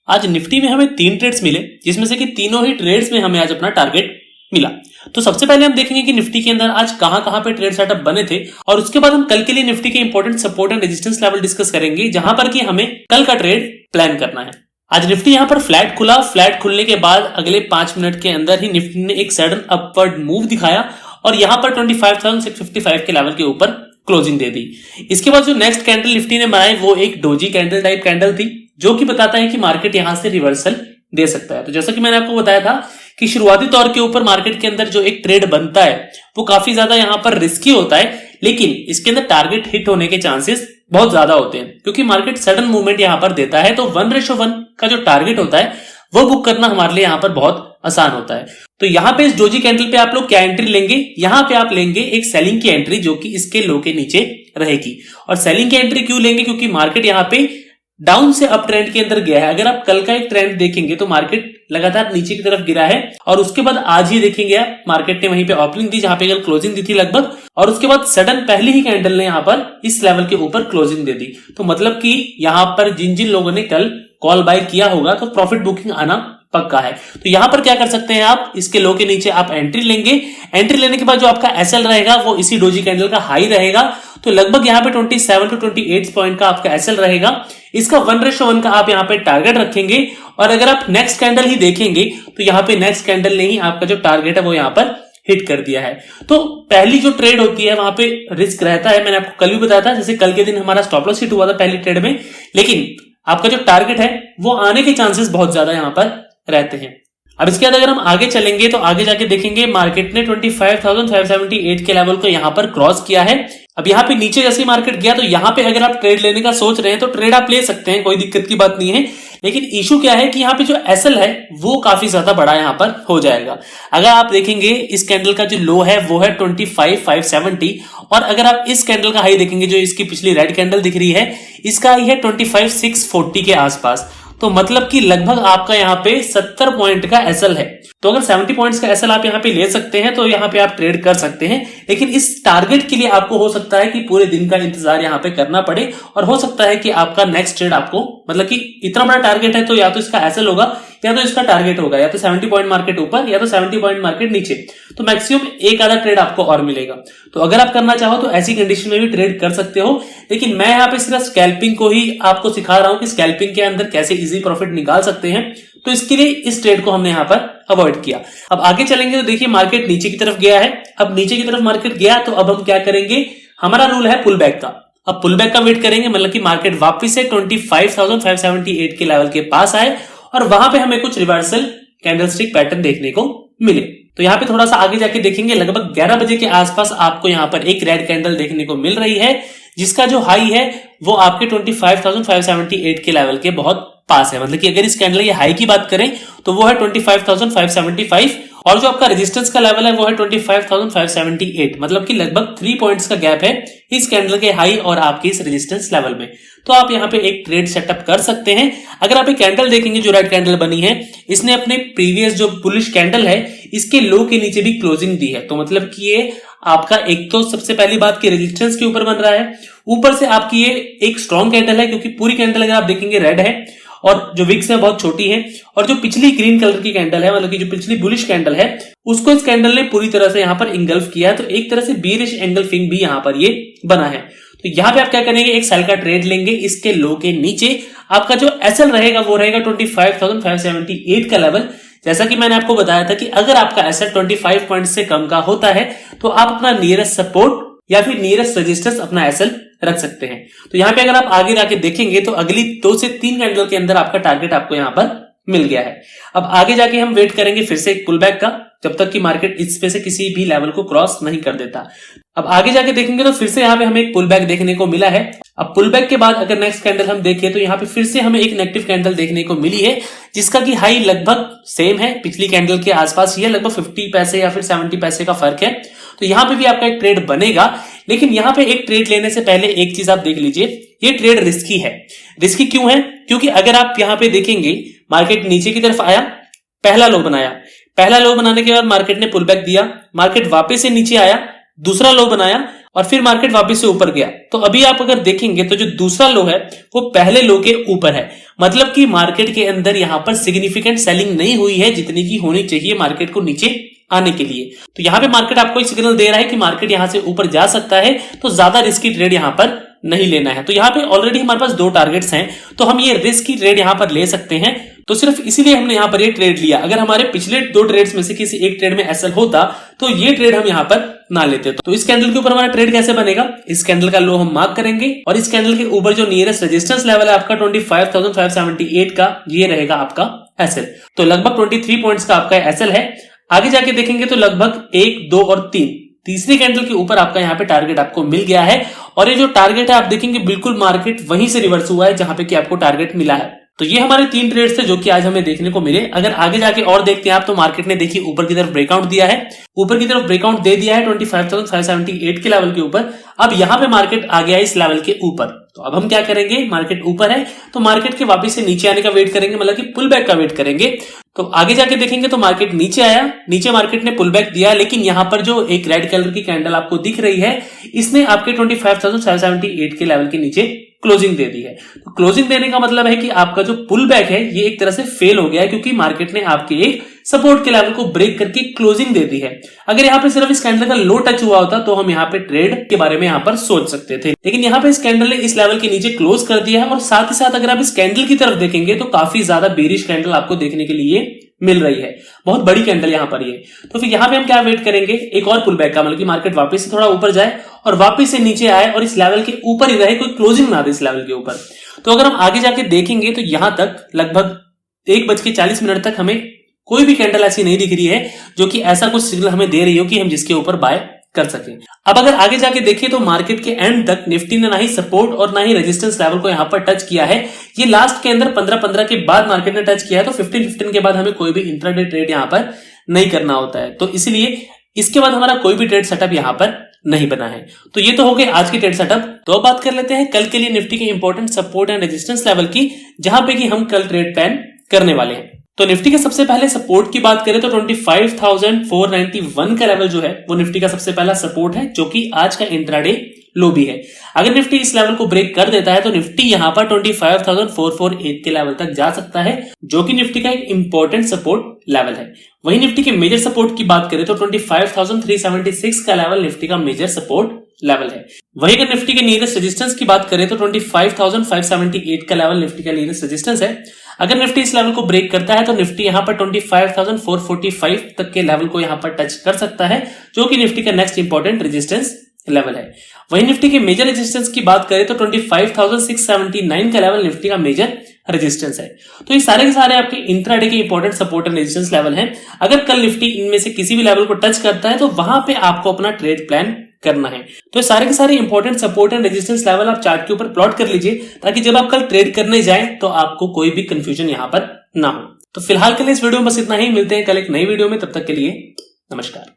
आज निफ्टी में हमें 3 ट्रेड्स मिले, जिसमें से कि तीनों ही ट्रेड्स में हमें आज अपना टारगेट मिला। तो सबसे पहले हम देखेंगे कि निफ्टी के अंदर आज कहां पे ट्रेड सेटअप बने थे, और उसके बाद हम कल के लिए निफ्टी के important support and resistance level discuss करेंगे, जहां पर कि हमें कल का ट्रेड प्लान करना है। आज निफ्टी यहां पर फ्लैट खुला। फ्लैट खुलने के बाद अगले 5 मिनट के अंदर ही निफ्टी ने एक सडन अपवर्ड मूव दिखाया और यहां पर 25,655 के लेवल के ऊपर क्लोजिंग दे दी। इसके बाद जो नेक्स्ट कैंडल निफ्टी ने बनाई वो एक डोजी कैंडल टाइप कैंडल थी, जो कि बताता है कि मार्केट यहां से रिवर्सल दे सकता है। तो जैसा कि मैंने आपको बताया था कि शुरुआती तौर के ऊपर मार्केट के अंदर जो एक ट्रेड बनता है वो काफी ज्यादा यहां पर रिस्की होता है, लेकिन इसके अंदर टारगेट हिट होने के चांसेस बहुत ज्यादा होते हैं, क्योंकि मार्केट सडन मूवमेंट यहां पर देता है। तो 1:1 का जो टारगेट होता है वो बुक करना हमारे लिए यहां पर बहुत आसान होता है। तो यहां पे इस डोजी कैंडल पे आप लोग क्या एंट्री लेंगे? यहां पे आप लेंगे एक सेलिंग की एंट्री, जो कि इसके लो के नीचे रहेगी। और सेलिंग की एंट्री क्यों लेंगे? क्योंकि मार्केट यहां पे डाउन से अप ट्रेंड के अंदर गया है। अगर आप कल का एक ट्रेंड देखेंगे तो मार्केट लगातार नीचे की तरफ गिरा है, और उसके बाद आज ही देखेंगे आप मार्केट ने वहीं पे ओपनिंग दी जहां पे कल क्लोजिंग दी थी लगभग, और उसके बाद सडन पहली ही कैंडल ने यहां पर इस लेवल के ऊपर क्लोजिंग दे दी। तो मतलब कि यहां पर जिन जिन लोगों ने कल कॉल बाय किया होगा तो प्रॉफिट बुकिंग आना पक्का है। तो यहां पर क्या कर सकते हैं आप, इसके लो के नीचे आप एंट्री लेंगे। एंट्री लेने के बाद जो आपका एसएल रहेगा वो इसी डोजी कैंडल का हाई रहेगा। तो लगभग यहां पे 27 to 28 पॉइंट का आपका एसएल रहेगा। इसका 1:1 का आप यहां पे टारगेट रखेंगे, और अगर आप नेक्स्ट कैंडल ही देखेंगे तो यहां पे नेक्स्ट कैंडल ने ही आपका जो टारगेट है वो यहां पर हिट कर दिया है। तो पहली जो ट्रेड होती है वहां पे रिस्क रहता है, मैंने आपको कल भी बताया था। जैसे कल के दिन हमारा स्टॉप लॉस हिट हुआ था पहली ट्रेड में, लेकिन आपका जो टारगेट है वो आने के चांसेस बहुत ज्यादा यहां पर रहते हैं। अब इसके बाद अगर हम आगे चलेंगे तो आगे जाके देखेंगे मार्केट ने 25,578 के लेवल को यहां पर क्रॉस किया है। अब यहां पे नीचे जैसे मार्केट गया तो यहां पे अगर आप ट्रेड लेने का सोच रहे हैं तो ट्रेड आप ले सकते हैं, कोई दिक्कत की बात नहीं है। लेकिन इशू क्या है कि यहां पे जो एसएल है वो काफी ज्यादा बड़ा यहां पर हो जाएगा। अगर आप देखेंगे इस कैंडल का जो लो है वो है 25,570, और अगर आप इस कैंडल का हाई देखेंगे जो इसकी पिछली रेड कैंडल दिख रही है, इसका हाई है 25,640 के आसपास। तो मतलब कि लगभग आपका यहाँ पे 70 पॉइंट का एसएल है। तो अगर 70 पॉइंट्स का एसएल आप यहाँ पे ले सकते हैं तो यहाँ पे आप ट्रेड कर सकते हैं, लेकिन इस टारगेट के लिए आपको हो सकता है कि पूरे दिन का इंतजार यहाँ पे करना पड़े, और हो सकता है कि आपका नेक्स्ट ट्रेड आपको मतलब कि इतना बड़ा टारगेट है तो या तो इसका एसएल होगा या तो इसका टारगेट होगा, या तो 70 पॉइंट मार्केट ऊपर या तो 70 पॉइंट मार्केट नीचे। तो मैक्सिमम एक आधा ट्रेड आपको और मिलेगा। तो अगर आप करना चाहो तो ऐसी कंडीशन में भी ट्रेड कर सकते हो, लेकिन मैं यहाँ पे सिर्फ स्कैल्पिंग को ही आपको सिखा रहा हूं कि स्कैल्पिंग के अंदर कैसे इजी प्रॉफिट निकाल सकते हैं। तो इसके लिए इस ट्रेड को हमने यहाँ पर अवॉइड किया। अब आगे चलेंगे तो देखिए मार्केट नीचे की तरफ गया है। अब नीचे की तरफ मार्केट गया तो अब हम क्या करेंगे, हमारा रूल है पुल बैक का। अब पुल बैक का वेट करेंगे, मतलब कि मार्केट वापस से 25,578 के लेवल के पास आए और वहां पे हमें कुछ रिवर्सल कैंडलस्टिक पैटर्न देखने को मिले। तो यहाँ पे थोड़ा सा आगे जाके देखेंगे, लगभग 11 बजे के आसपास आपको यहाँ पर एक रेड कैंडल देखने को मिल रही है, जिसका जो हाई है वो आपके 25,578 के लेवल के बहुत पास है। मतलब कि अगर इस कैंडल के हाई की बात करें तो वो है 25,575, और जो आपका रेजिस्टेंस का लेवल है वो है 25,578। मतलब कि लगभग 3 पॉइंट्स का गैप है इस कैंडल के हाई और आपके इस रेजिस्टेंस लेवल में। तो आप यहाँ पे एक ट्रेड सेटअप कर सकते हैं। अगर आप एक कैंडल देखेंगे जो रेड कैंडल बनी है, इसने अपने प्रीवियस जो बुलिश कैंडल है इसके लो के नीचे भी क्लोजिंग दी है। तो मतलब कि ये आपका एक तो सबसे पहली बात की रेजिस्टेंस के ऊपर बन रहा है, ऊपर से आपकी ये एक स्ट्रॉन्ग कैंडल है, क्योंकि पूरी कैंडल अगर आप देखेंगे रेड है और जो विक्स है बहुत छोटी है, और जो पिछली ग्रीन कलर की कैंडल है मतलब कि जो पिछली बुलिश कैंडल है उसको इस कैंडल ने पूरी तरह से यहाँ पर इंगल्फ किया है। तो एक तरह से बीरिश एंगल्फिंग भी यहाँ पर ये बना है। तो यहाँ पे आप क्या करेंगे, एक सेल का ट्रेड लेंगे। इसके लो के नीचे आपका जो एसएल रहेगा वो रहेगा 25,578 का लेवल। जैसा कि मैंने आपको बताया था कि अगर आपका एसएल 25 पॉइंट से कम का होता है तो आप अपना नियरेस्ट सपोर्ट या फिर नियरेस्ट रेजिस्टेंस अपना एसएल रख सकते हैं। तो यहाँ पे अगर आप आगे जाके देखेंगे तो अगली 2 से 3 कैंडल के अंदर आपका टारगेट आपको यहाँ पर मिल गया है। अब आगे जाके हम वेट करेंगे फिर से एक पुल बैक का, जब तक कि मार्केट इस पे से किसी भी लेवल को क्रॉस नहीं कर देता। अब आगे जाके देखेंगे तो फिर से यहाँ पे हमें एक पुल बैक देखने को मिला है। अब पुल बैक के बाद अगर नेक्स्ट कैंडल हम देखें तो यहाँ पे फिर से हमें एक नेगेटिव कैंडल देखने को मिली है, जिसका कि हाई लगभग सेम है, पिछली कैंडल के आसपास ही है, लगभग 50 पैसे या फिर 70 पैसे का फर्क है। तो यहाँ पे भी आपका एक ट्रेड बनेगा, लेकिन यहाँ पे एक ट्रेड लेने से पहले एक चीज आप देख लीजिए, ये ट्रेड रिस्की है। रिस्की क्यों है? क्योंकि अगर आप यहाँ पे देखेंगे मार्केट नीचे की तरफ आया, पहला लो बनाया, पहला लो बनाने के बाद मार्केट ने पुल बैक दिया, मार्केट वापस से नीचे आया, दूसरा लो बनाया और फिर मार्केट वापस से ऊपर गया। तो अभी आप अगर देखेंगे तो जो दूसरा लो है वो पहले लो के ऊपर है, मतलब कि मार्केट के अंदर यहां पर सिग्निफिकेंट सेलिंग नहीं हुई है जितनी की होनी चाहिए मार्केट को नीचे आने के लिए। तो यहां पे मार्केट आपको एक सिग्नल दे रहा है कि मार्केट यहां से ऊपर जा सकता है, तो ज्यादा रिस्की ट्रेड यहां पर नहीं लेना है। तो यहां पे ऑलरेडी हमारे पास 2 टारगेट्स हैं, तो हम ये रिस्की ट्रेड यहां पर ले सकते हैं। तो सिर्फ इसीलिए हमने यहां पर ये ट्रेड लिया। अगर हमारे पिछले 2 ट्रेड्स में से किसी एक ट्रेड में एसएल होता तो ये ट्रेड हम यहां पर ना लेते। तो इस कैंडल के ऊपर हमारा ट्रेड कैसे बनेगा, इस कैंडल का लो हम मार्क करेंगे और इस कैंडल के ऊपर जो नियरेस्ट रेजिस्टेंस लेवल है आपका 25,578 का, ये रहेगा आपका एसएल। तो लगभग 23 पॉइंट्स का आपका एसएल है। आगे जाके देखेंगे तो लगभग 1, 2 और 3 तीसरी कैंडल के ऊपर आपका यहाँ पे टारगेट आपको मिल गया है। और ये जो टारगेट है आप देखेंगे बिल्कुल मार्केट वहीं से रिवर्स हुआ है जहां पे कि आपको टारगेट मिला है। तो ये हमारे 3 ट्रेड्स थे जो कि आज हमें देखने को मिले। अगर आगे जाके और देखते हैं आप तो मार्केट ने देखिए ऊपर की तरफ ब्रेकआउट दिया है, ऊपर की तरफ ब्रेकआउट दे दिया है 25,578 के लेवल के ऊपर। अब यहां पे मार्केट आ गया है इस लेवल के ऊपर। तो अब हम क्या करेंगे, मार्केट ऊपर है तो मार्केट के वापस से नीचे आने का वेट करेंगे, मतलब कि पुल बैक का वेट करेंगे। तो आगे जाके देखेंगे तो मार्केट नीचे आया, नीचे मार्केट ने पुल बैक दिया, लेकिन यहां पर जो एक रेड कलर की कैंडल आपको दिख रही है इसने आपके 25,578 के लेवल के नीचे क्लोजिंग दे दी है। तो क्लोजिंग देने का मतलब है कि आपका जो पुल बैक है ये एक तरह से फेल हो गया है, क्योंकि मार्केट ने आपके एक सपोर्ट के लेवल को ब्रेक करके क्लोजिंग दे दी है। अगर यहाँ पे सिर्फ इस कैंडल का लो टच हुआ होता तो हम यहाँ पे ट्रेड के बारे में यहाँ पर सोच सकते थे, लेकिन यहाँ पे इस कैंडल ने इस लेवल के नीचे क्लोज कर दिया है। और साथ ही साथ अगर आप इस कैंडल की तरफ देखेंगे तो काफी ज्यादा बेरिश कैंडल आपको देखने के लिए मिल रही है, बहुत बड़ी कैंडल यहां पर ये। तो फिर यहां पे हम क्या वेट करेंगे, एक और पुल बैक का, मतलब कि मार्केट वापस से थोड़ा ऊपर जाए और वापस से नीचे आए और इस लेवल के ऊपर ही रहे, कोई क्लोजिंग ना दे इस लेवल के ऊपर। तो अगर हम आगे जाके देखेंगे तो यहां तक लगभग 1:40 तक हमें कोई भी कैंडल ऐसी नहीं दिख रही है जो कि ऐसा कुछ सिग्नल हमें दे रही हो कि हम जिसके ऊपर बाय कर सके। अब अगर आगे जाके देखें तो मार्केट के एंड तक निफ्टी ने ना ही सपोर्ट और ना ही रेजिस्टेंस लेवल को यहां पर टच किया है। ये लास्ट के अंदर 15-15 के बाद मार्केट ने टच किया है, तो 15-15 के बाद हमें कोई भी इंट्राडे ट्रेड यहां पर नहीं करना होता है। तो इसलिए इसके बाद हमारा कोई भी ट्रेड सेटअप यहां पर नहीं बना है। तो ये तो हो गए आज के ट्रेड सेटअप। तो अब बात कर लेते हैं कल के लिए निफ्टी के important support and resistance level की, जहां पे कि हम कल ट्रेड प्लान करने वाले हैं। तो निफ्टी के सबसे पहले सपोर्ट की बात करें तो 25,491 का लेवल जो है वो निफ्टी का सबसे पहला सपोर्ट है, जो कि आज का इंट्राडे लो भी है। अगर निफ्टी इस लेवल को ब्रेक कर देता है तो निफ्टी यहां पर 25,448 के लेवल तक जा सकता है, जो कि निफ्टी का एक इंपॉर्टेंट सपोर्ट लेवल है। वहीं निफ्टी के मेजर सपोर्ट की बात करें तो 25,376 का लेवल निफ्टी का मेजर सपोर्ट लेवल है। वहीं अगर निफ्टी के नियरेस्ट रेजिस्टेंस की बात करें तो 25,578 का लेवल निफ्टी का नियरेस्ट रेजिस्टेंस है। अगर निफ्टी इस लेवल को ब्रेक करता है तो निफ्टी यहां पर 25,445 तक के लेवल को यहां पर टच कर सकता है, जो कि निफ्टी का नेक्स्ट इंपॉर्टेंट रेजिस्टेंस लेवल है। वहीं निफ्टी के मेजर रेजिस्टेंस की बात करें तो 25,679 का लेवल निफ्टी का मेजर रेजिस्टेंस है। तो ये सारे के सारे आपके इंट्राडे के important support and resistance level हैं। अगर कल निफ्टी इनमें से किसी भी लेवल को टच करता है तो वहां पे आपको अपना ट्रेड प्लान करना है। तो सारे के सारे important support and resistance level आप चार्ट के ऊपर प्लॉट कर लीजिए, ताकि जब आप कल ट्रेड करने जाएं तो आपको कोई भी कंफ्यूजन यहां पर ना हो। तो फिलहाल के लिए इस वीडियो में बस इतना ही, मिलते हैं कल एक नई वीडियो में, तब तक के लिए नमस्कार।